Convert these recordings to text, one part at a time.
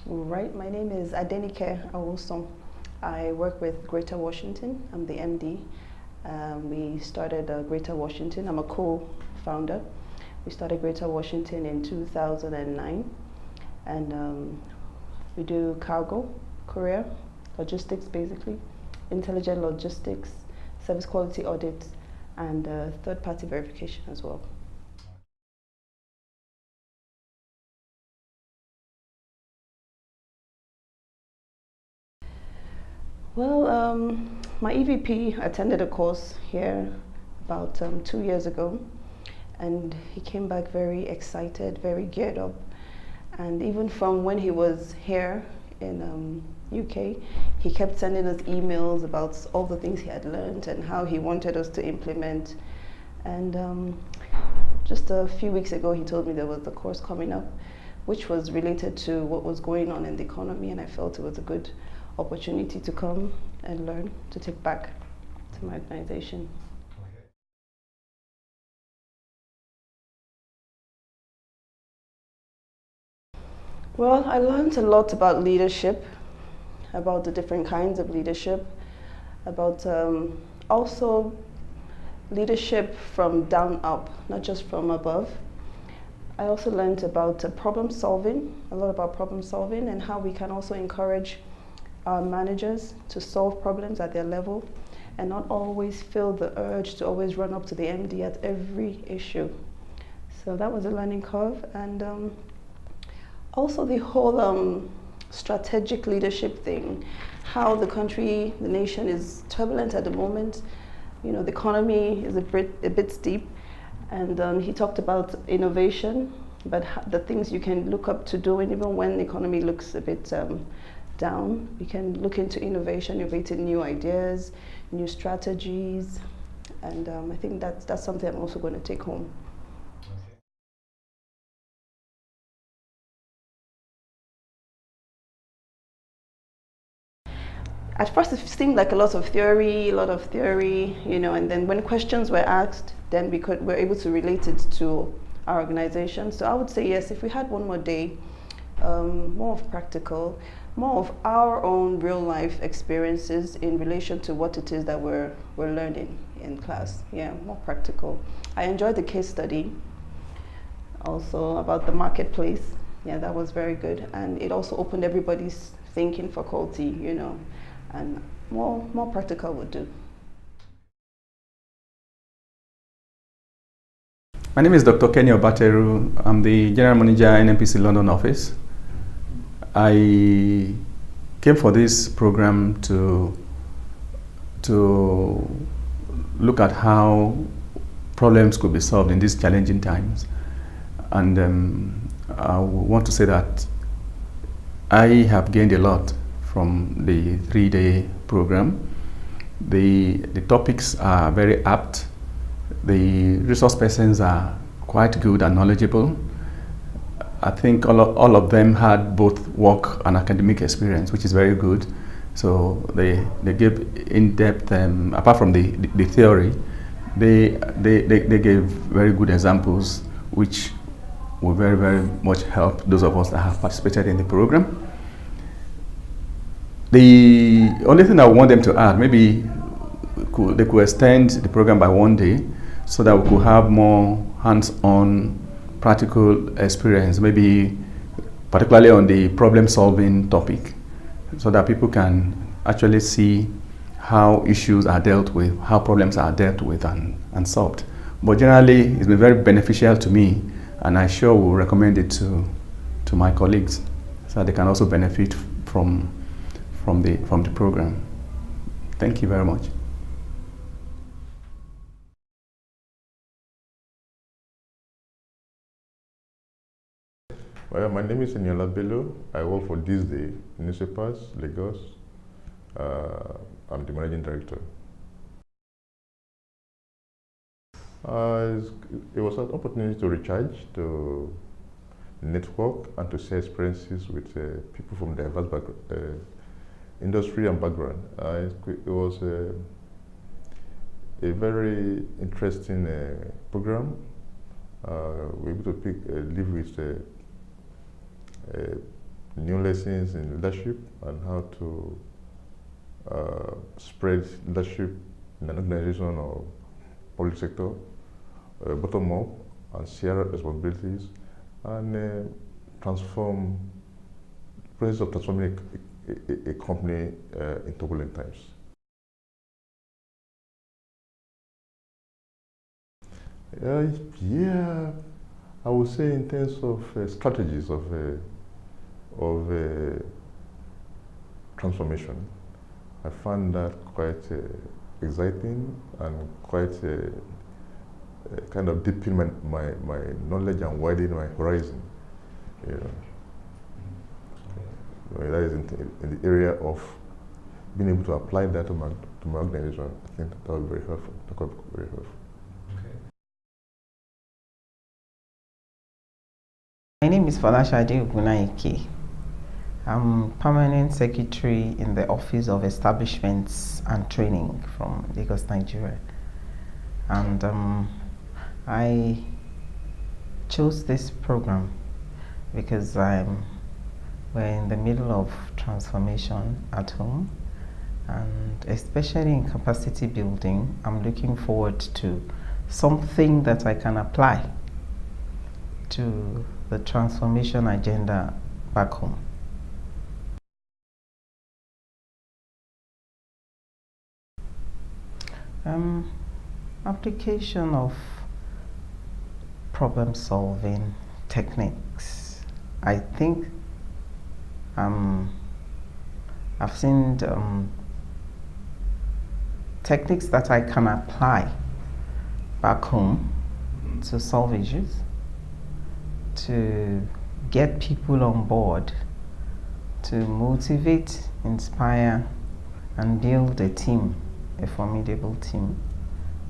Right, my name is Adenike Awuson. I work with Greater Washington. I'm the MD. We started Greater Washington. I'm a co-founder. We started Greater Washington in 2009, and we do cargo, courier, logistics basically, intelligent logistics, service quality audit, and third-party verification as well. Well, my EVP attended a course here about 2 years ago, and he came back very excited, very geared up. And even from when he was here in UK, he kept sending us emails about all the things he had learned and how he wanted us to implement. And just a few weeks ago, he told me there was a course coming up, which was related to what was going on in the economy, and I felt it was a good opportunity to come and learn, to take back to my organization. Well, I learned a lot about leadership, about the different kinds of leadership, about also leadership from down up, not just from above. I also learned about problem solving, a lot about problem solving, and how we can also encourage our managers to solve problems at their level and not always feel the urge to always run up to the MD at every issue. So that was a learning curve. And also the whole strategic leadership thing, how the country, the nation is turbulent at the moment. You know, the economy is a bit steep. And he talked about innovation, but the things you can look up to doing even when the economy looks a bit down. We can look into innovation, innovating new ideas, new strategies, and I think that's something I'm also going to take home. At first, it seemed like a lot of theory, you know, and then when questions were asked, then we're able to relate it to our organization. So I would say yes, if we had one more day, more of practical, more of our own real life experiences in relation to what it is that we're learning in class. Yeah, more practical. I enjoyed the case study also about the marketplace. Yeah, that was very good. And it also opened everybody's thinking faculty, you know, and more practical would do. My name is Dr. Kenny Obateru. I'm the General Manager, NNPC London office. I came for this program to look at how problems could be solved in these challenging times. And I want to say that I have gained a lot from the 3-day program. The topics are very apt. The resource persons are quite good and knowledgeable. I think all of them had both work and academic experience, which is very good. So they gave in-depth, apart from the theory, they gave very good examples, which will very, very much help those of us that have participated in the program. The only thing I want them to add, maybe they could extend the program by 1 day so that we could have more hands-on practical experience, maybe particularly on the problem-solving topic, so that people can actually see how issues are dealt with, how problems are dealt with and solved. But generally, it's been very beneficial to me, and I sure will recommend it to my colleagues so that they can also benefit from the program. Thank you very much. Well, my name is Eniola Bello. I work for This Day Newspapers, Lagos. I'm the managing director. It was an opportunity to recharge, to network, and to share experiences with people from diverse industry and background. It was a very interesting program. We were able to live with new lessons in leadership and how to spread leadership in an organization or public sector, bottom up, and share responsibilities, and transform the process of transforming a company in turbulent times. Yeah, I would say in terms of strategies of transformation, I found that quite exciting and quite kind of deepen my knowledge and widen my horizon. You know. That is in the area of being able to apply that to my organization. I think that would be very helpful. That could be very helpful. My name is Falashade Ogunaike. I'm permanent secretary in the Office of Establishments and Training from Lagos, Nigeria. And I chose this program because we're in the middle of transformation at home, and especially in capacity building, I'm looking forward to something that I can apply to the transformation agenda back home. Application of problem solving techniques. I think I've seen techniques that I can apply back home to solve issues, to get people on board, to motivate, inspire, and build a team, a formidable team,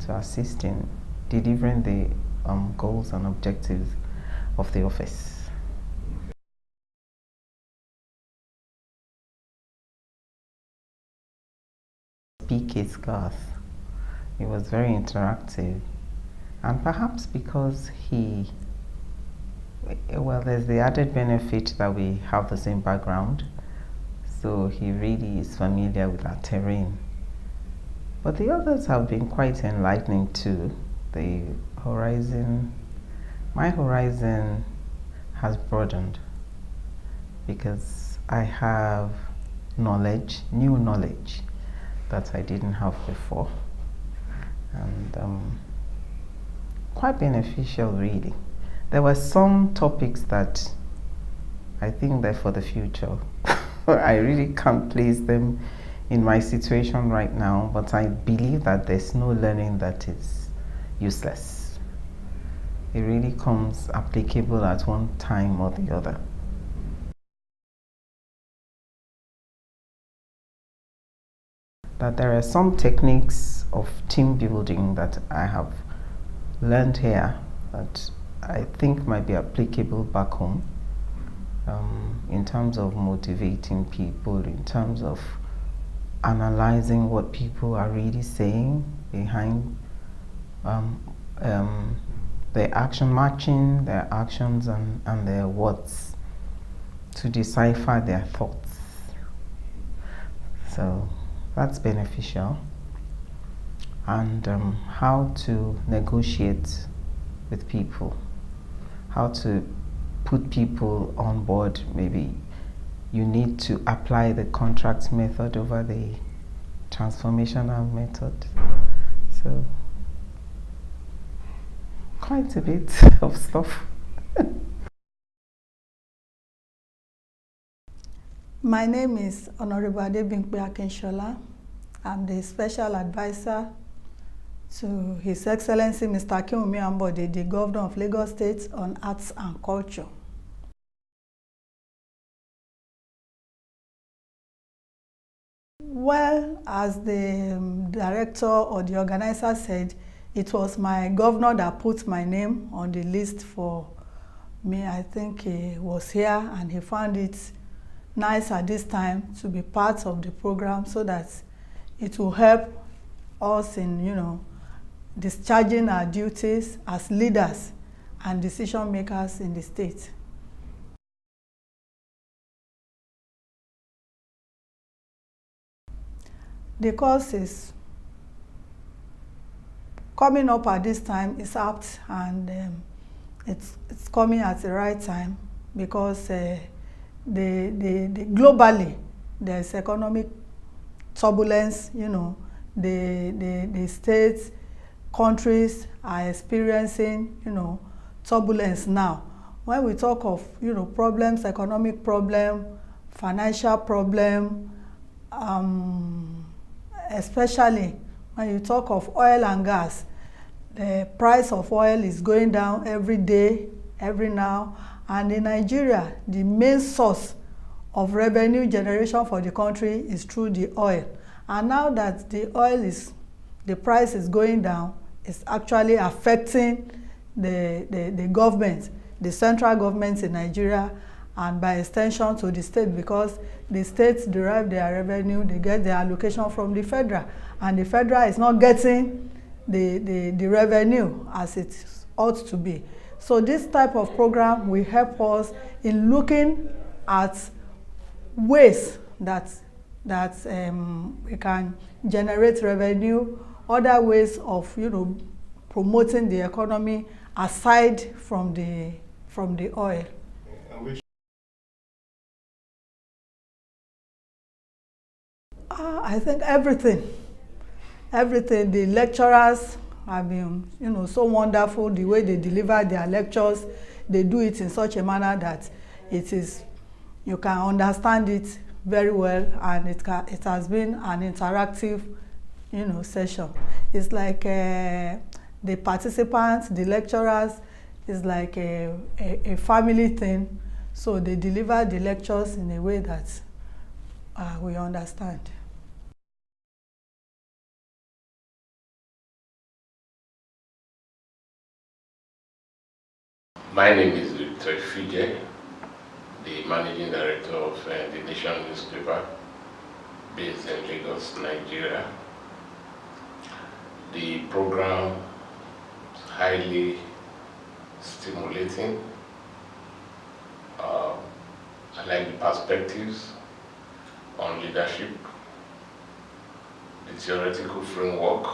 to assist in delivering the goals and objectives of the office. Speak is scarce. It was very interactive, and perhaps because there's the added benefit that we have the same background, so he really is familiar with our terrain. But the others have been quite enlightening too. My horizon has broadened because I have new knowledge that I didn't have before, and quite beneficial really. There were some topics that I think they're for the future. I really can't place them in my situation right now, but I believe that there's no learning that is useless. It really comes applicable at one time or the other. That there are some techniques of team building that I have learned here that I think might be applicable back home, in terms of motivating people, in terms of analyzing what people are really saying behind their action, matching their actions and their words to decipher their thoughts. So that's beneficial. And how to negotiate with people, how to put people on board. Maybe you need to apply the contract method over the transformational method. So quite a bit of stuff. My name is Honorable Adebimpe Akinshola. I'm the special advisor to His Excellency Mr. Akinwumi Ambode, the Governor of Lagos State, on Arts and Culture. Well, as the director or the organizer said, it was my governor that put my name on the list for me. I think he was here and he found it nice at this time to be part of the program so that it will help us in, discharging our duties as leaders and decision makers in the state. the course is coming up at this time. Is apt, and it's coming at the right time, because globally there's economic turbulence. You know, the states, countries are experiencing, you know, turbulence now. When we talk of, you know, problems, economic problem, financial problem, especially when you talk of oil and gas, the price of oil is going down every day, every now. And in Nigeria, the main source of revenue generation for the country is through the oil. And now that the price is going down, it's actually affecting the government, the central government in Nigeria, and by extension to the state, because the states derive their revenue, they get their allocation from the federal, and the federal is not getting the revenue as it ought to be. So this type of program will help us in looking at ways that we can generate revenue, other ways of, you know, promoting the economy aside from the oil. I think everything. The lecturers have been, you know, so wonderful. The way they deliver their lectures, they do it in such a manner that you can understand it very well, and it has been an interactive, you know, session. It's like the participants, the lecturers, is like a family thing. So they deliver the lectures in a way that we understand. My name is Victor Fije, the Managing Director of the Nation newspaper based in Lagos, Nigeria. The program is highly stimulating. I like the perspectives on leadership, the theoretical framework,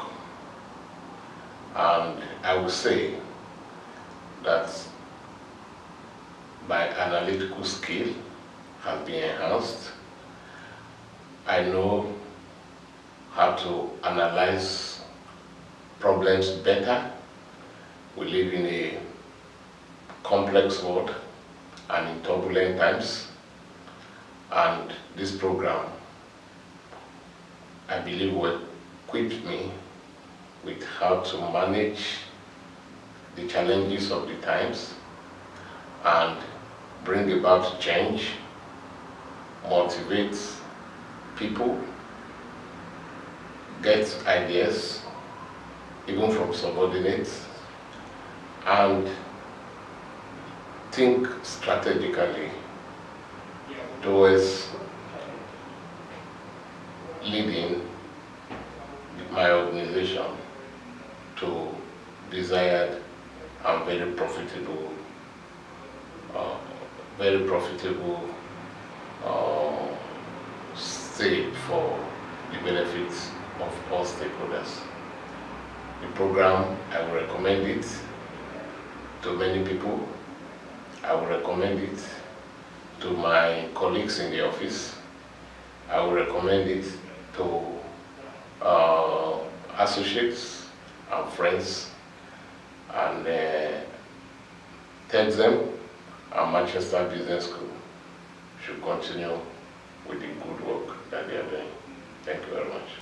and I would say that my analytical skill has been enhanced. I know how to analyze problems better. We live in a complex world and in turbulent times, and this program, I believe, will equip me with how to manage the challenges of the times and bring about change, motivate people, get ideas, even from subordinates, and think strategically towards leading my organization to desired and very profitable state for the benefits of all stakeholders. The program, I will recommend it to many people. I will recommend it to my colleagues in the office. I will recommend it to associates and friends, and TEXEM and Manchester Business School should continue with the good work that they are doing. Thank you very much.